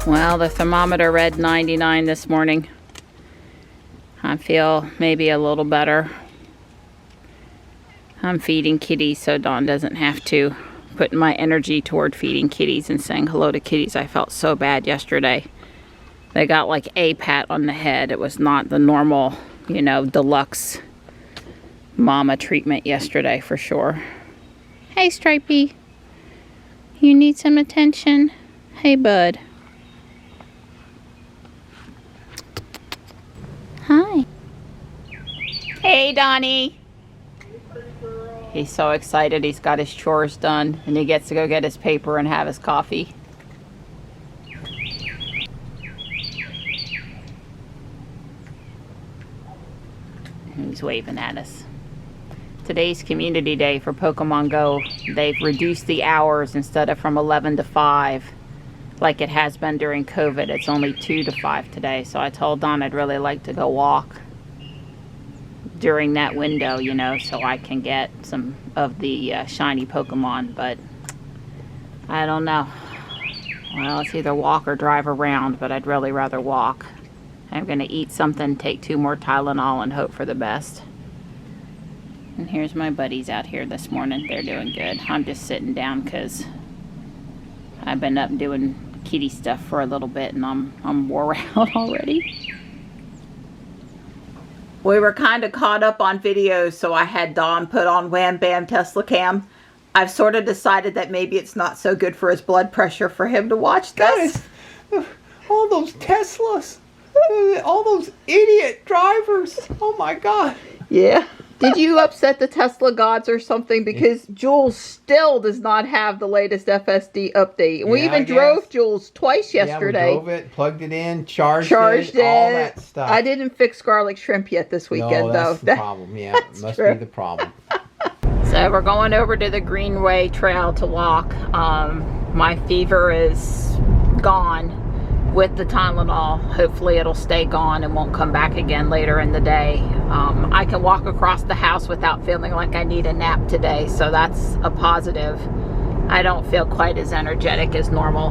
Well, the thermometer read 99 this morning. I feel maybe a little better. I'm feeding kitties so Dawn doesn't have to put my energy toward feeding kitties and saying hello to kitties. I felt so bad yesterday. They got like a pat on the head. It was not the normal, you know, deluxe mama treatment yesterday for sure. Hey, Stripey. You need some attention? Hey, bud. Hi. Hey, Donnie. He's so excited he's got his chores done and he gets to go get his paper and have his coffee. He's waving at us. Today's community day for Pokemon Go. They've reduced the hours instead of from 11 to 5 like it has been during COVID. It's only 2 to 5 today. So I told Don I'd really like to go walk during that window, you know, so I can get some of the shiny Pokemon, but I don't know. Well, it's either walk or drive around, but I'd really rather walk. I'm gonna eat something, take 2 more Tylenol and hope for the best. And here's my buddies out here this morning. They're doing good. I'm just sitting down because I've been up doing kitty stuff for a little bit and I'm wore out already. We were kind of caught up on videos, so I had Don put on Wham Bam Tesla Cam. I've sort of decided that maybe it's not so good for his blood pressure for him to watch this. Guys, all those Teslas, all those idiot drivers, oh my God. Yeah. Did you upset the Tesla gods or something? Because Jules still does not have the latest FSD update. We even drove Jules twice yesterday. Yeah, we drove it, plugged it in, charged it, all that stuff. I didn't fix garlic shrimp yet this weekend, though. That's the problem. Yeah, it must be the problem. So we're going over to the Greenway Trail to walk. My fever is gone with the Tylenol. Hopefully it'll stay gone and won't come back again later in the day. I can walk across the house without feeling like I need a nap today, so that's a positive. I don't feel quite as energetic as normal.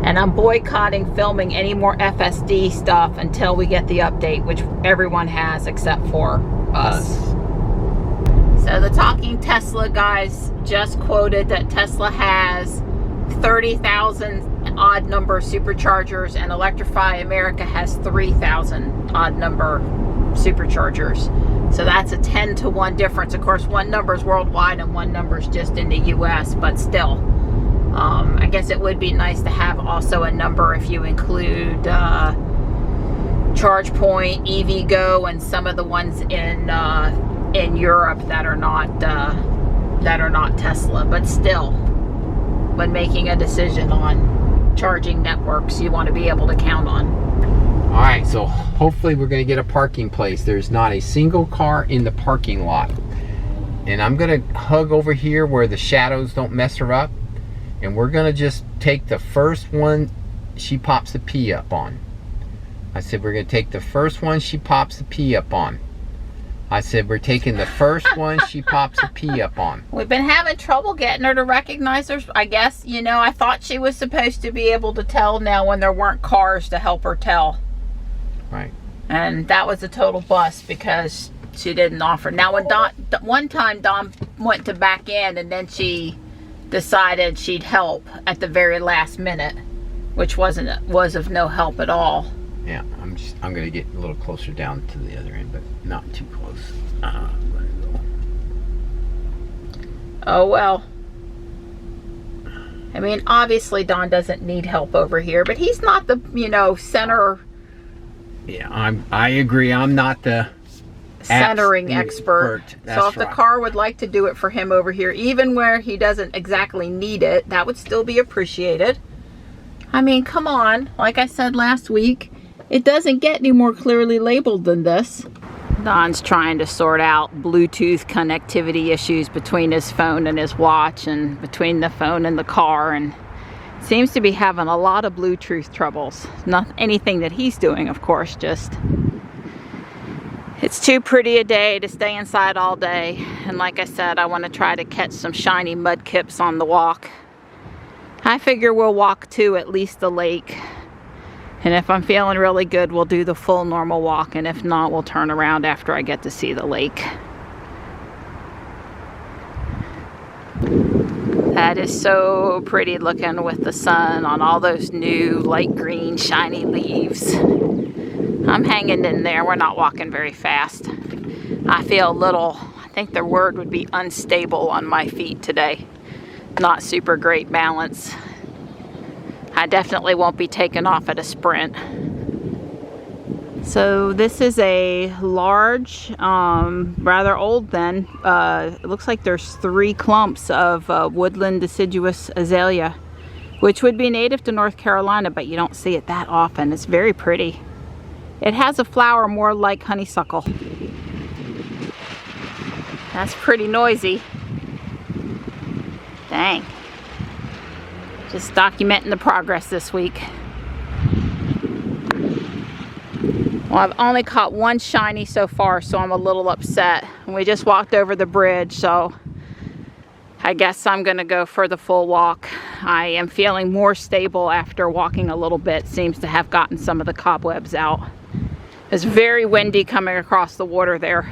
And I'm boycotting filming any more FSD stuff until we get the update, which everyone has except for us. So the Talking Tesla guys just quoted that Tesla has 30,000 odd number superchargers and Electrify America has 3,000 odd number superchargers. So that's a 10-to-1 difference. Of course, one number is worldwide and one number is just in the US, but still. I guess it would be nice to have also a number if you include ChargePoint, EVgo, and some of the ones in Europe that are not Tesla. But still, when making a decision on charging networks, you want to be able to count on. All right, so hopefully we're going to get a parking place. There's not a single car in the parking lot. And I'm going to hug over here where the shadows don't mess her up. And we're going to just take the first one she pops the pee up on. I said we're going to take the first one she pops the pee up on. I said we're taking the first one she pops the pee up on. We've been having trouble getting her to recognize her. I guess, you know, I thought she was supposed to be able to tell now when there weren't cars to help her tell. Right. And that was a total bust because she didn't offer. Now, when one time Dawn went to back in and then she decided she'd help at the very last minute, which was of no help at all. Yeah, I'm going to get a little closer down to the other end, but not too close. Oh, well. I mean, obviously Don doesn't need help over here, but he's not the, you know, center. Yeah, I agree. I'm not the centering expert. So if right. the car would like to do it for him over here, even where he doesn't exactly need it, that would still be appreciated. I mean, come on. Like I said last week, it doesn't get any more clearly labeled than this. Don's trying to sort out Bluetooth connectivity issues between his phone and his watch and between the phone and the car, and Seems to be having a lot of Bluetooth troubles. Not anything that he's doing, of course, just it's too pretty a day to stay inside all day. And like I said, I want to try to catch some shiny mud kips on the walk. I figure we'll walk to at least the lake. And if I'm feeling really good, we'll do the full normal walk. And if not, we'll turn around after I get to see the lake. That is so pretty looking with the sun on all those new light green shiny leaves. I'm hanging in there. We're not walking very fast. I feel a little, I think the word would be unstable on my feet today. Not super great balance. I definitely won't be taking off at a sprint. So this is a large, rather old then. It looks like there's 3 clumps of woodland deciduous azalea, which would be native to North Carolina, but you don't see it that often. It's very pretty. It has a flower more like honeysuckle. That's pretty noisy. Dang. Just documenting the progress this week. Well, I've only caught 1 shiny so far, so I'm a little upset. And we just walked over the bridge, so I guess I'm gonna go for the full walk. I am feeling more stable after walking a little bit. Seems to have gotten some of the cobwebs out. It's very windy coming across the water there.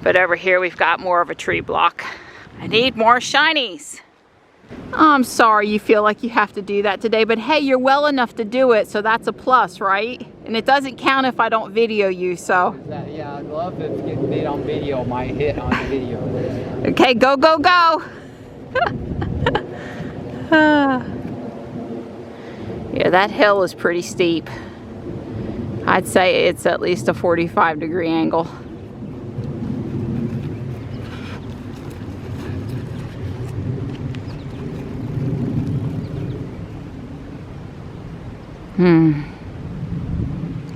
But over here we've got more of a tree block. I need more shinies. I'm sorry you feel like you have to do that today, but hey, you're well enough to do it, so that's a plus, right? And it doesn't count if I don't video you, so. Yeah, I'd love if it gets made on video, my hit on the video. Okay, go, go, go. Yeah, that hill is pretty steep. I'd say it's at least a 45-degree angle.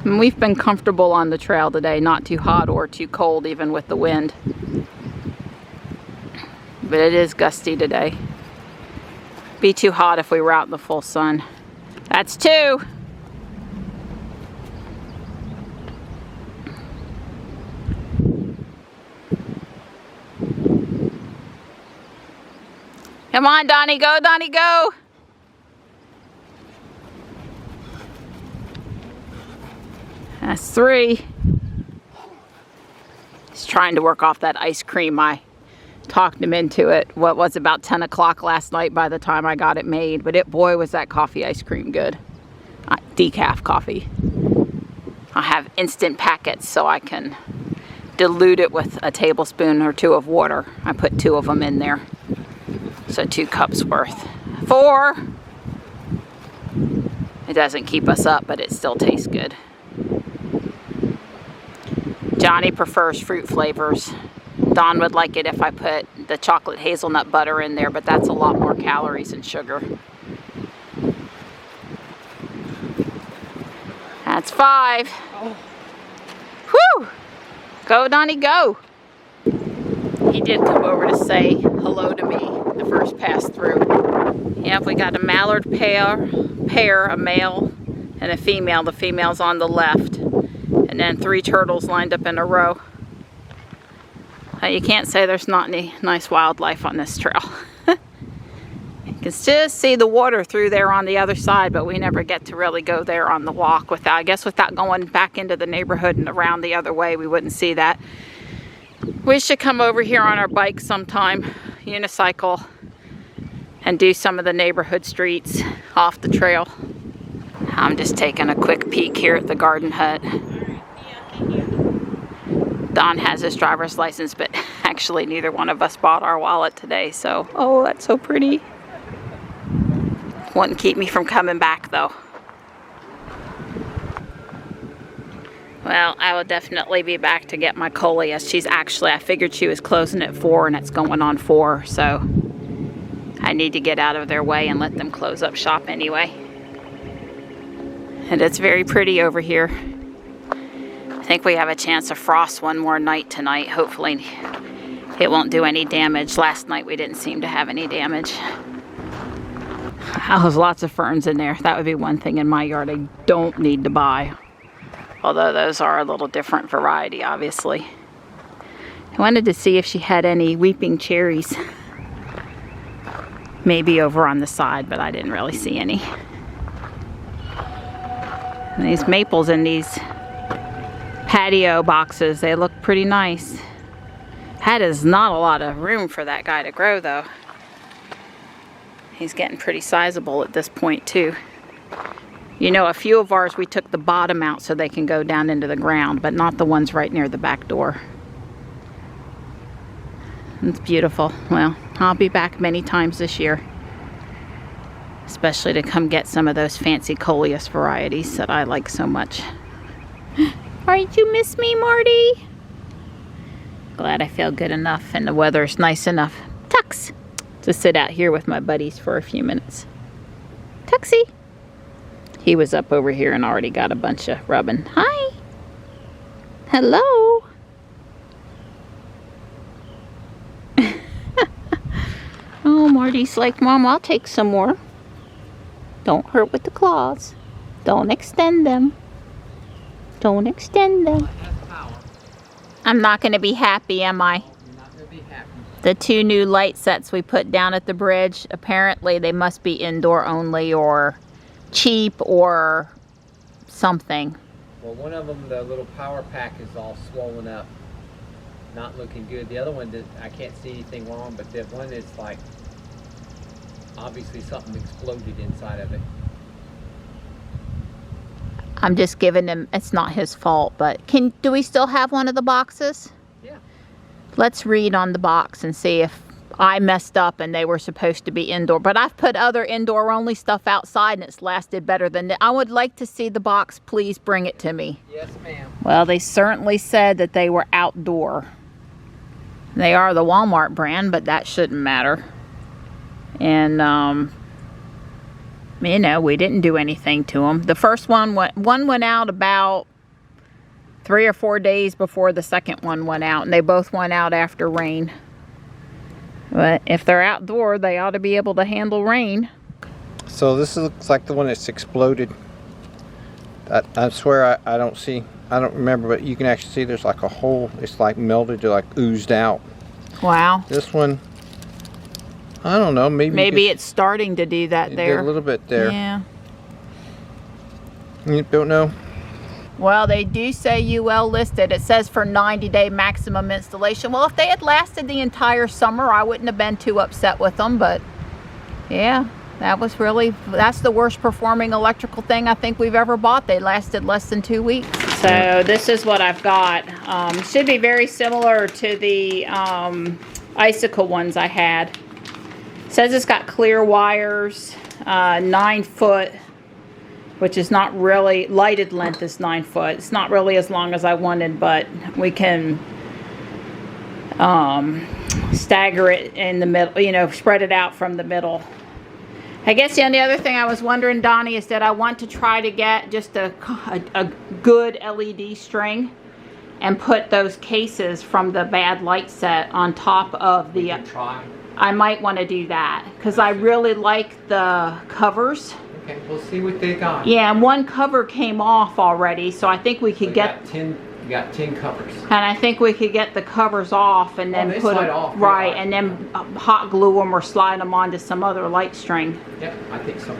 And we've been comfortable on the trail today, not too hot or too cold even with the wind. But it is gusty today. Be too hot if we were out in the full sun. That's 2. Come on, Donnie, go, Donnie, go. That's 3. He's trying to work off that ice cream. I talked him into it. What was about 10 o'clock last night by the time I got it made. But boy, was that coffee ice cream good. Decaf coffee. I have instant packets so I can dilute it with a tablespoon or 2 of water. I put 2 of them in there. So 2 cups worth. 4. It doesn't keep us up, but it still tastes good. Johnny prefers fruit flavors. Don would like it if I put the chocolate hazelnut butter in there, but that's a lot more calories and sugar. That's 5. Oh. Whew! Go, Donnie, go! He did come over to say hello to me the first pass through. Yep, we got a mallard pair, a male and a female. The female's on the left. And then 3 turtles lined up in a row. You can't say there's not any nice wildlife on this trail. You can still see the water through there on the other side, but we never get to really go there on the walk. I guess without going back into the neighborhood and around the other way, we wouldn't see that. We should come over here on our bike sometime, unicycle, and do some of the neighborhood streets off the trail. I'm just taking a quick peek here at the garden hut. Don has his driver's license, but actually neither one of us bought our wallet today, so, oh, that's so pretty. Wouldn't keep me from coming back, though. Well, I will definitely be back to get my coleus. She's actually, I figured she was closing at 4 and it's going on 4, so I need to get out of their way and let them close up shop anyway. And it's very pretty over here. I think we have a chance of frost one more night tonight. Hopefully it won't do any damage. Last night we didn't seem to have any damage. There's lots of ferns in there. That would be one thing in my yard I don't need to buy. Although those are a little different variety, obviously. I wanted to see if she had any weeping cherries. Maybe over on the side, but I didn't really see any. And these maples in these patio boxes, they look pretty nice. That is not a lot of room for that guy to grow, though. He's getting pretty sizable at this point, too. You know, a few of ours, we took the bottom out so they can go down into the ground, but not the ones right near the back door. It's beautiful. Well, I'll be back many times this year, especially to come get some of those fancy coleus varieties that I like so much. Alright, you miss me, Marty? Glad I feel good enough and the weather's nice enough. Tux! To sit out here with my buddies for a few minutes. Tuxie! He was up over here and already got a bunch of rubbing. Hi! Hello! Oh, Marty's like, Mom, I'll take some more. Don't hurt with the claws. Don't extend them. Don't extend them. I'm not going to be happy, am I? You're not going to be happy. The 2 new light sets we put down at the bridge, apparently they must be indoor only or cheap or something. Well, one of them, the little power pack is all swollen up. Not looking good. The other one, I can't see anything wrong, but the one is like, obviously something exploded inside of it. I'm just giving him, it's not his fault, but do we still have one of the boxes? Yeah. Let's read on the box and see if I messed up and they were supposed to be indoor. But I've put other indoor only stuff outside and it's lasted better than I would like to see the box. Please bring it to me. Yes, ma'am. Well, they certainly said that they were outdoor. They are the Walmart brand, but that shouldn't matter. And, you know, we didn't do anything to them. The first one went out about 3 or 4 days before the second one went out, and they both went out after rain. But if they're outdoor, they ought to be able to handle rain. So this looks like the one that's exploded. I swear I don't remember, but you can actually see there's like a hole. It's like melted or like oozed out. Wow. This one, I don't know, maybe it's starting to do that there. A little bit there. Yeah. You don't know? Well, they do say UL listed. It says for 90-day maximum installation. Well, if they had lasted the entire summer, I wouldn't have been too upset with them, but yeah, that's the worst performing electrical thing I think we've ever bought. They lasted less than 2 weeks. So this is what I've got. Should be very similar to the icicle ones I had. It says it's got clear wires, 9 foot, which is not really, lighted length is 9 foot. It's not really as long as I wanted, but we can stagger it in the middle, you know, spread it out from the middle. I guess the only other thing I was wondering, Donnie, is that I want to try to get just a good LED string and put those cases from the bad light set on top of the... I might want to do that because I really like the covers. Okay, we'll see what they got. Yeah, and one cover came off already, so I think we could get... We got 10 covers. And I think we could get the covers off and then put them... off. Right, and then hot glue them or slide them onto some other light string. Yep, I think so.